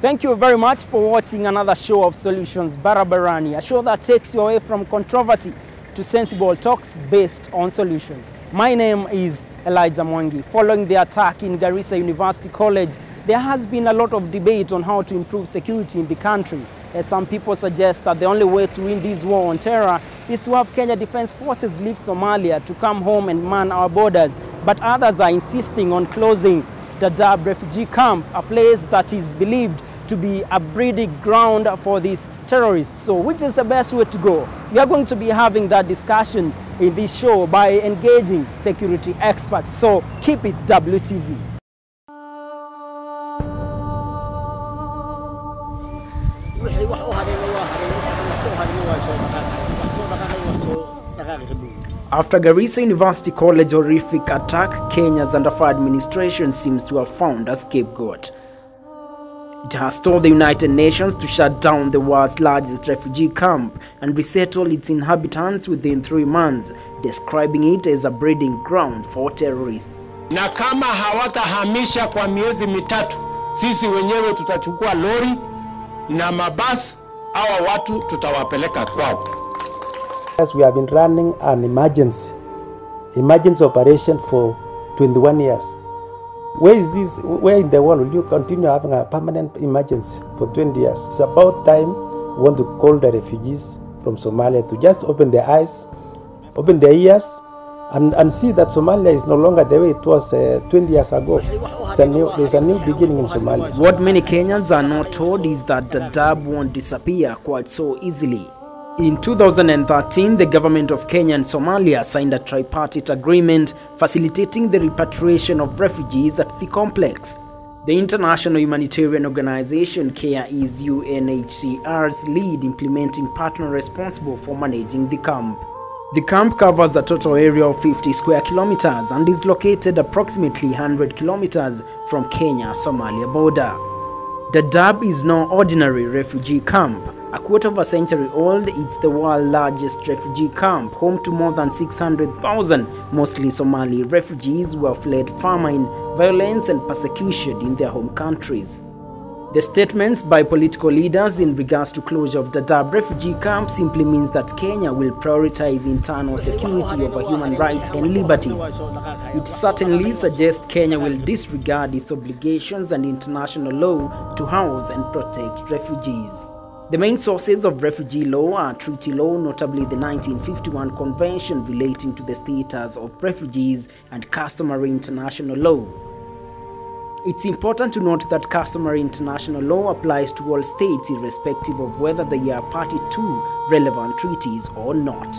Thank you very much for watching another show of Solutions Barabarani, a show that takes you away from controversy to sensible talks based on solutions. My name is Elijah Mwangi. Following the attack in Garissa University College, there has been a lot of debate on how to improve security in the country. As some people suggest that the only way to win this war on terror is to have Kenya Defence Forces leave Somalia to come home and man our borders. But others are insisting on closing Dadaab refugee camp, a place that is believed to be a breeding ground for these terrorists. So which is the best way to go? We are going to be having that discussion in this show by engaging security experts. So keep it WTV. After Garissa University College horrific attack, Kenya's Under-Fire administration seems to have found a scapegoat. It has told the United Nations to shut down the world's largest refugee camp and resettle its inhabitants within 3 months, describing it as a breeding ground for terrorists. Na kama hawatahamisha kwa miezi mitatu, sisi wenyewe tutachukua lori na mabasi, hawa watu tutawapeleka kwao. Yes, we have been running an emergency operation for 21 years. Where in the world will you continue having a permanent emergency for 20 years? It's about time we want to call the refugees from Somalia to just open their eyes, open their ears, and see that Somalia is no longer the way it was 20 years ago. There's a new beginning in Somalia. What many Kenyans are not told is that Dadaab won't disappear quite so easily. In 2013, the government of Kenya and Somalia signed a tripartite agreement facilitating the repatriation of refugees at the complex. The international humanitarian organization CARE is UNHCR's lead implementing partner responsible for managing the camp. The camp covers a total area of 50 square kilometers and is located approximately 100 kilometers from Kenya-Somalia border. Dadaab is no ordinary refugee camp. A quarter of a century old, it's the world's largest refugee camp, home to more than 600,000 mostly Somali refugees who have fled famine, violence and persecution in their home countries. The statements by political leaders in regards to closure of Dadaab refugee camp simply means that Kenya will prioritize internal security over human rights and liberties. It certainly suggests Kenya will disregard its obligations and international law to house and protect refugees. The main sources of refugee law are treaty law, notably the 1951 Convention relating to the status of refugees, and customary international law. It's important to note that customary international law applies to all states irrespective of whether they are party to relevant treaties or not.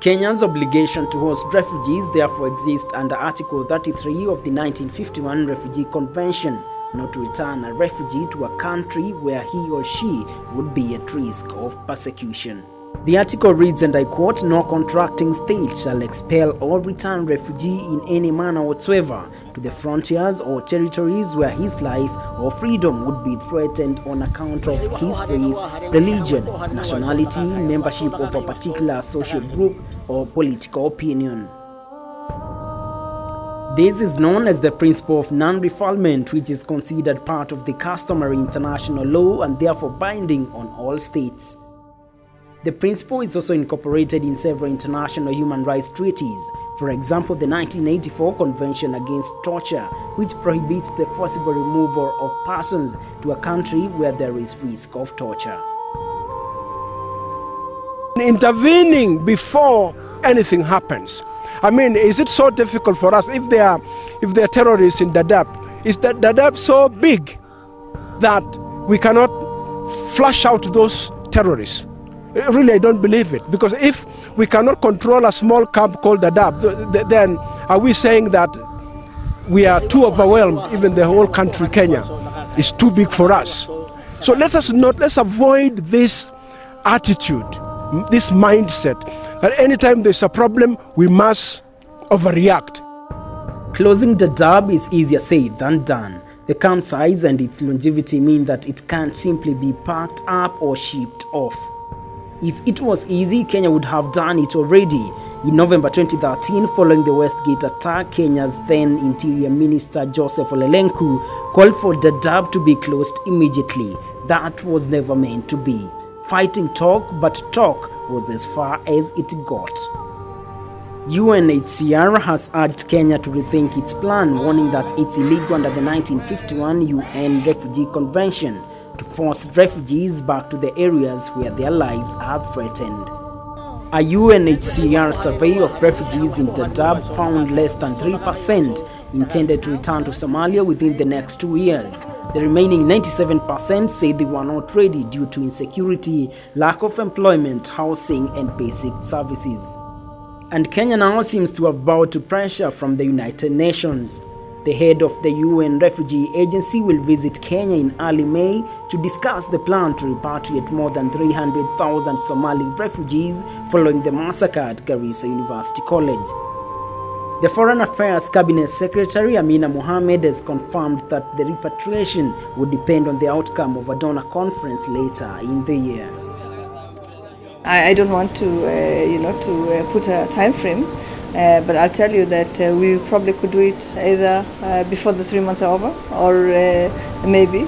Kenya's obligation to host refugees therefore exists under Article 33 of the 1951 Refugee Convention, not to return a refugee to a country where he or she would be at risk of persecution. The article reads, and I quote, "No contracting state shall expel or return refugee in any manner whatsoever to the frontiers or territories where his life or freedom would be threatened on account of his race, religion, nationality, membership of a particular social group, or political opinion." This is known as the principle of non-refoulement, which is considered part of the customary international law and therefore binding on all states. The principle is also incorporated in several international human rights treaties, for example the 1984 Convention Against Torture, which prohibits the forcible removal of persons to a country where there is risk of torture. Intervening before anything happens. I mean, is it so difficult for us if there are terrorists in Dadaab? Is that Dadaab so big that we cannot flush out those terrorists? Really, I don't believe it, because if we cannot control a small camp called Dadaab, then are we saying that we are too overwhelmed? Even the whole country, Kenya, is too big for us. So let's avoid this attitude, this mindset, that anytime there's a problem, we must overreact. Closing Dadaab is easier said than done. The camp size and its longevity mean that it can't simply be packed up or shipped off. If it was easy, Kenya would have done it already. In November 2013, following the Westgate attack, Kenya's then Interior Minister Joseph Olelenku called for Dadaab to be closed immediately. That was never meant to be. Fighting talk, but talk was as far as it got. UNHCR has urged Kenya to rethink its plan, warning that it's illegal under the 1951 UN Refugee Convention to force refugees back to the areas where their lives are threatened. A UNHCR survey of refugees in Dadaab found less than 3% intended to return to Somalia within the next 2 years. The remaining 97% say they were not ready due to insecurity, lack of employment, housing, and basic services. And Kenya now seems to have bowed to pressure from the United Nations. The head of the UN Refugee Agency will visit Kenya in early May to discuss the plan to repatriate more than 300,000 Somali refugees following the massacre at Garissa University College. The Foreign Affairs Cabinet Secretary Amina Mohamed has confirmed that the repatriation would depend on the outcome of a donor conference later in the year. I don't want to put a time frame, but I'll tell you that we probably could do it either before the 3 months are over, or maybe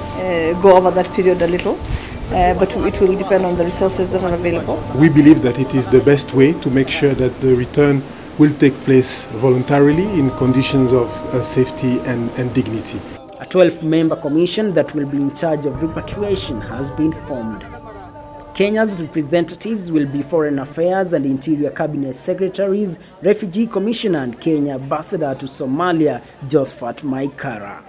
go over that period a little. But it will depend on the resources that are available. We believe that it is the best way to make sure that the return will take place voluntarily in conditions of safety and dignity. A 12-member commission that will be in charge of repatriation has been formed. Kenya's representatives will be Foreign Affairs and Interior Cabinet Secretaries, Refugee Commissioner and Kenya Ambassador to Somalia, Josephat Maikara.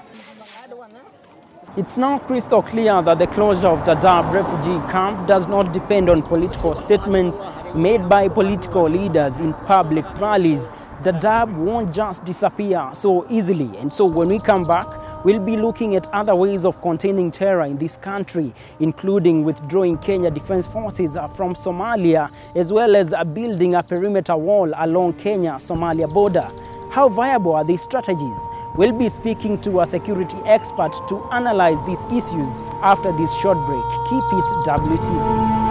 It's now crystal clear that the closure of Dadaab refugee camp does not depend on political statements made by political leaders in public rallies. Dadaab won't just disappear so easily, and so when we come back, we'll be looking at other ways of containing terror in this country, including withdrawing Kenya Defense Forces from Somalia, as well as building a perimeter wall along Kenya-Somalia border. How viable are these strategies? We'll be speaking to a security expert to analyze these issues after this short break. Keep it WTV.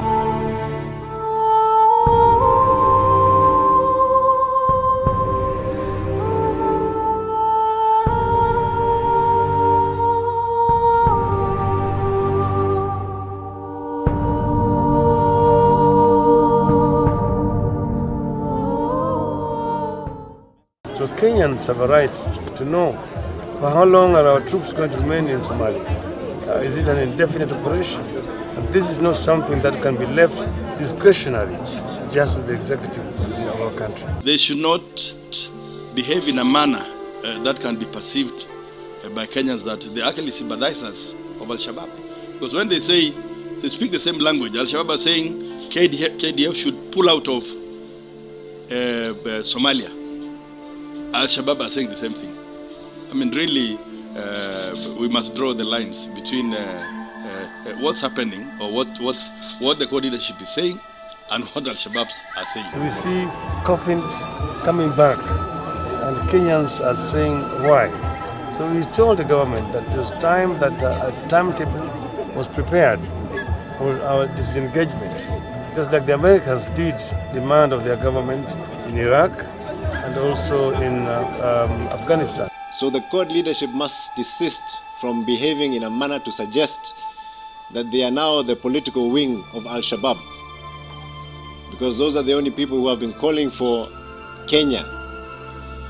So Kenyans have a right to know for how long are our troops going to remain in Somalia. Is it an indefinite operation? And this is not something that can be left discretionary just to the executive of our country. They should not behave in a manner that can be perceived by Kenyans that they are actually sympathizers of Al-Shabaab. Because when they say, they speak the same language, Al-Shabaab are saying KDF should pull out of Somalia. Al-Shabaab are saying the same thing. I mean, really, we must draw the lines between what's happening, or what the core leadership is saying, and what Al-Shabaab are saying. We see coffins coming back, and Kenyans are saying why. So we told the government that there's time that a timetable was prepared for our disengagement, just like the Americans did demand of their government in Iraq and also in Afghanistan. So the court leadership must desist from behaving in a manner to suggest that they are now the political wing of Al-Shabaab, because those are the only people who have been calling for Kenya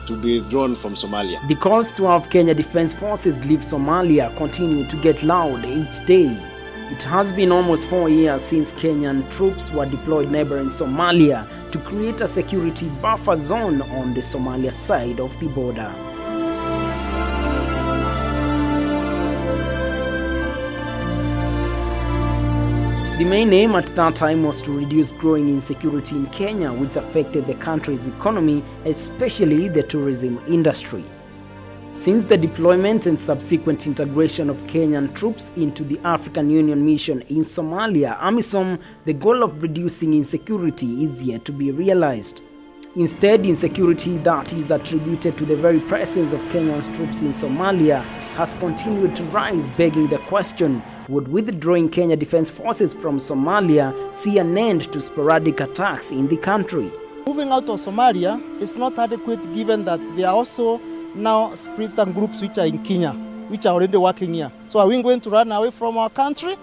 to be withdrawn from Somalia. The calls to have Kenya Defense Forces leave Somalia continue to get loud each day. It has been almost 4 years since Kenyan troops were deployed neighboring Somalia to create a security buffer zone on the Somalia side of the border. The main aim at that time was to reduce growing insecurity in Kenya, which affected the country's economy, especially the tourism industry. Since the deployment and subsequent integration of Kenyan troops into the African Union mission in Somalia, AMISOM, the goal of reducing insecurity is yet to be realized. Instead, insecurity that is attributed to the very presence of Kenyan troops in Somalia has continued to rise, begging the question, would withdrawing Kenya Defense Forces from Somalia see an end to sporadic attacks in the country? moving out of Somalia is not adequate given that there are also now splinter groups which are in Kenya, which are already working here. So are we going to run away from our country?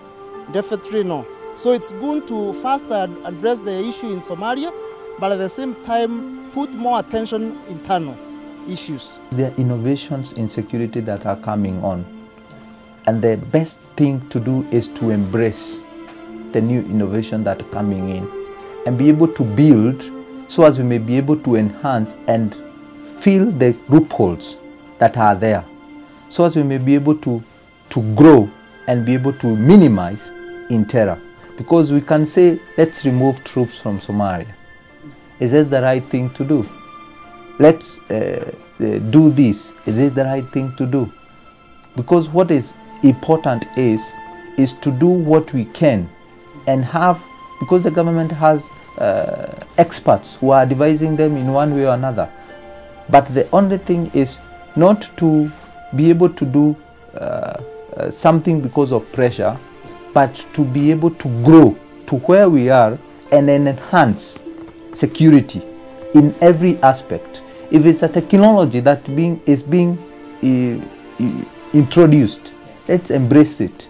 Definitely no. So it's good to first address the issue in Somalia, but at the same time put more attention internal issues. There are innovations in security that are coming on, and the best thing to do is to embrace the new innovation that are coming in and be able to build so as we may be able to enhance and fill the loopholes that are there, so as we may be able to grow and be able to minimize in terror. Because we can say, let's remove troops from Somalia. Is that the right thing to do? Let's do this. Is it the right thing to do? Because what is important is to do what we can and have, because the government has experts who are advising them in one way or another. But the only thing is not to be able to do something because of pressure, but to be able to grow to where we are and then enhance security in every aspect. If it's a technology that is being introduced, let's embrace it.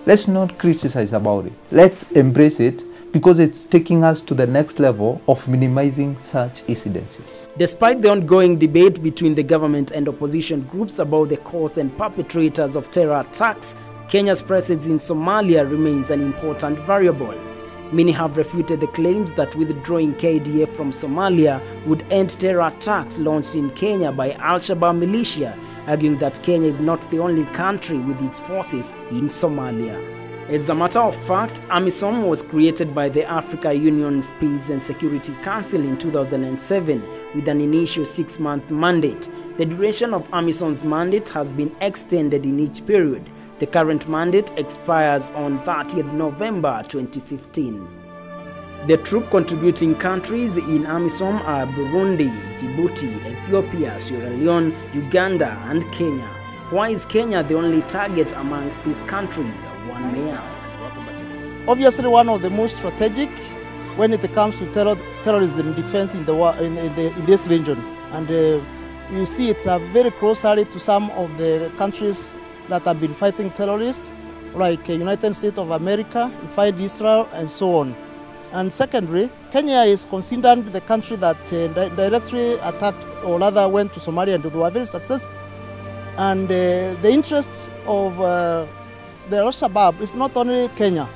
Let's not criticize about it. Let's embrace it, because it's taking us to the next level of minimizing such incidences. Despite the ongoing debate between the government and opposition groups about the cause and perpetrators of terror attacks, Kenya's presence in Somalia remains an important variable. Many have refuted the claims that withdrawing KDF from Somalia would end terror attacks launched in Kenya by Al-Shabaab militia, arguing that Kenya is not the only country with its forces in Somalia. As a matter of fact, AMISOM was created by the Africa Union's Peace and Security Council in 2007 with an initial 6-month mandate. The duration of AMISOM's mandate has been extended in each period. The current mandate expires on 30th November 2015. The troop contributing countries in AMISOM are Burundi, Djibouti, Ethiopia, Sierra Leone, Uganda, and Kenya. Why is Kenya the only target amongst these countries, one may ask? Obviously, one of the most strategic when it comes to terrorism defense in this region. And you see it's a very close ally to some of the countries that have been fighting terrorists, like United States of America, fight Israel, and so on. And secondly, Kenya is considered the country that directly attacked, or rather went to Somalia, and they were very successful. And the interests of the Al-Shabaab is not only Kenya.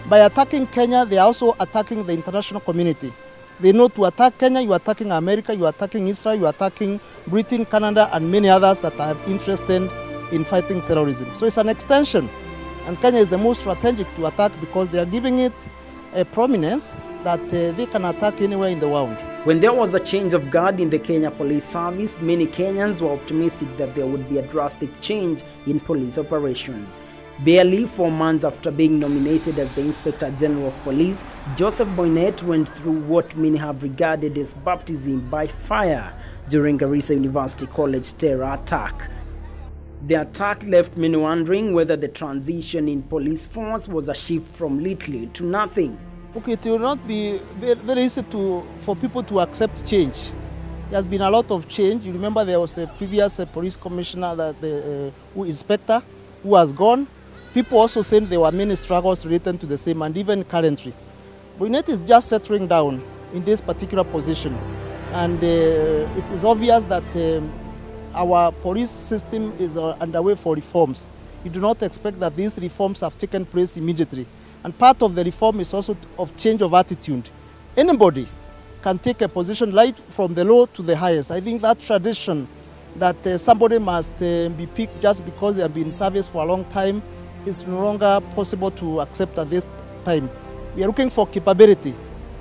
By attacking Kenya, they are also attacking the international community. They know to attack Kenya, you are attacking America, you are attacking Israel, you are attacking Britain, Canada, and many others that are interested in fighting terrorism. So it's an extension, and Kenya is the most strategic to attack because they are giving it a prominence that they can attack anywhere in the world. When there was a change of guard in the Kenya Police Service, many Kenyans were optimistic that there would be a drastic change in police operations. Barely 4 months after being nominated as the Inspector General of Police, Joseph Boynet went through what many have regarded as baptism by fire during Garissa University College terror attack. The attack left many wondering whether the transition in police force was a shift from little to nothing. Okay, it will not be very easy for people to accept change. There has been a lot of change. You remember there was a previous police commissioner, inspector, who has gone. People also said there were many struggles related to the same, and even currently. Boynet is just settling down in this particular position. And it is obvious that our police system is underway for reforms. You do not expect that these reforms have taken place immediately. And part of the reform is also of change of attitude. Anybody can take a position right from the low to the highest. I think that tradition that somebody must be picked just because they have been in service for a long time is no longer possible to accept at this time. We are looking for capability,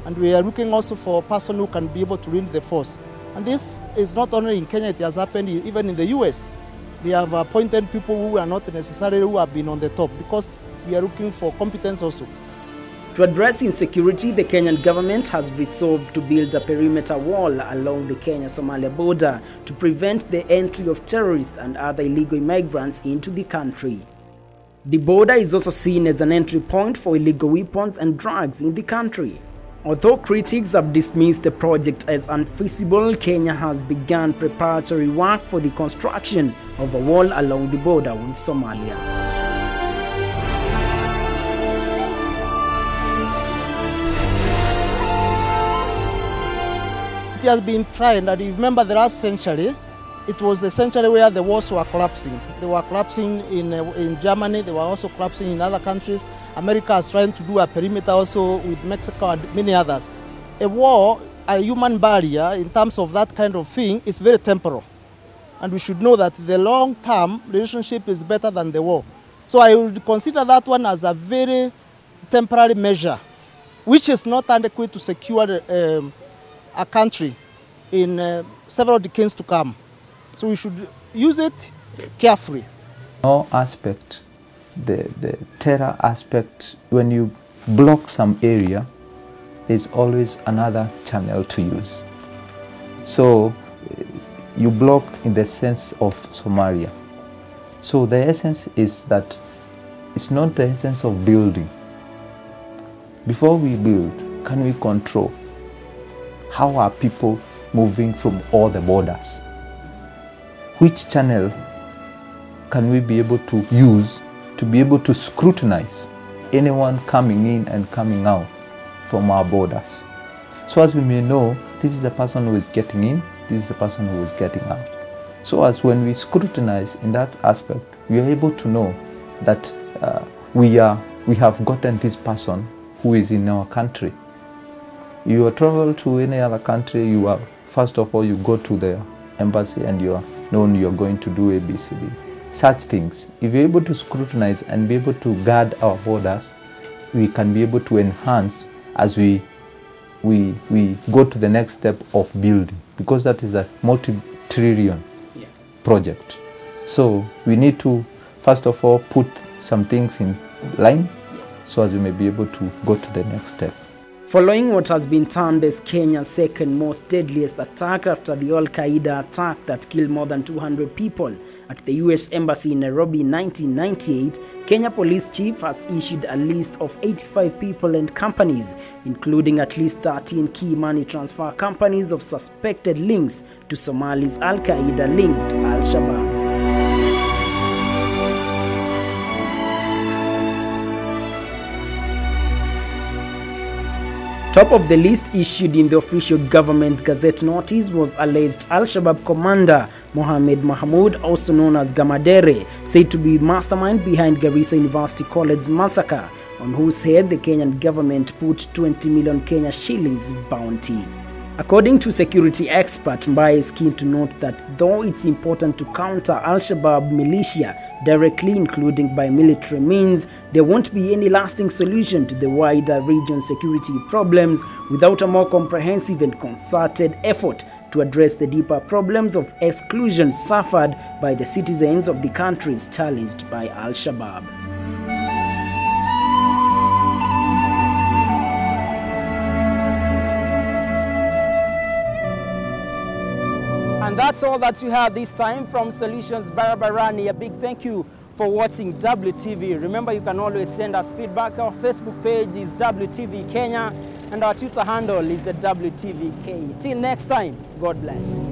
and we are looking also for a person who can be able to lead the force. And this is not only in Kenya, it has happened even in the US. They have appointed people who are not necessarily who have been on the top, because we are looking for competence also. To address insecurity, the Kenyan government has resolved to build a perimeter wall along the Kenya-Somalia border to prevent the entry of terrorists and other illegal immigrants into the country. The border is also seen as an entry point for illegal weapons and drugs in the country. Although critics have dismissed the project as unfeasible, Kenya has begun preparatory work for the construction of a wall along the border with Somalia. It has been tried, and you remember the last century, it was the century where the walls were collapsing. They were collapsing in Germany, they were also collapsing in other countries. America is trying to do a perimeter also with Mexico and many others. A wall, a human barrier, in terms of that kind of thing, is very temporal. And we should know that the long-term relationship is better than the war. So I would consider that one as a very temporary measure, which is not adequate to secure a country in several decades to come. So we should use it carefully. No aspect, the terror aspect, when you block some area, there's always another channel to use. So you block in the sense of Somalia. So the essence is that it's not the essence of building. Before we build, can we control? How are people moving from all the borders? Which channel can we be able to use to be able to scrutinize anyone coming in and coming out from our borders? So as we may know, this is the person who is getting in, this is the person who is getting out. So as when we scrutinize in that aspect, we are able to know that we have gotten this person who is in our country. You travel to any other country, first of all, you go to the embassy and you are known you are going to do ABCD. Such things, if you're able to scrutinize and be able to guard our borders, we can be able to enhance as we go to the next step of building, because that is a multi-trillion project. So we need to, first of all, put some things in line so as we may be able to go to the next step. Following what has been termed as Kenya's second most deadliest attack after the Al-Qaeda attack that killed more than 200 people at the US Embassy in Nairobi in 1998, Kenya Police Chief has issued a list of 85 people and companies, including at least 13 key money transfer companies of suspected links to Somali's Al-Qaeda-linked Al-Shabaab. Top of the list issued in the official government gazette notice was alleged Al-Shabaab commander Mohammed Mahmoud, also known as Gamadere, said to be mastermind behind Garissa University College massacre, on whose head the Kenyan government put 20 million Kenya shillings bounty. According to security expert, Mbaye is keen to note that though it's important to counter Al-Shabaab militia directly, including by military means, there won't be any lasting solution to the wider region's security problems without a more comprehensive and concerted effort to address the deeper problems of exclusion suffered by the citizens of the countries challenged by Al-Shabaab. And that's all that you have this time from Solutions Barabarani. A big thank you for watching WTV. Remember, you can always send us feedback. Our Facebook page is WTV Kenya and our Twitter handle is the WTVK. Till next time, God bless.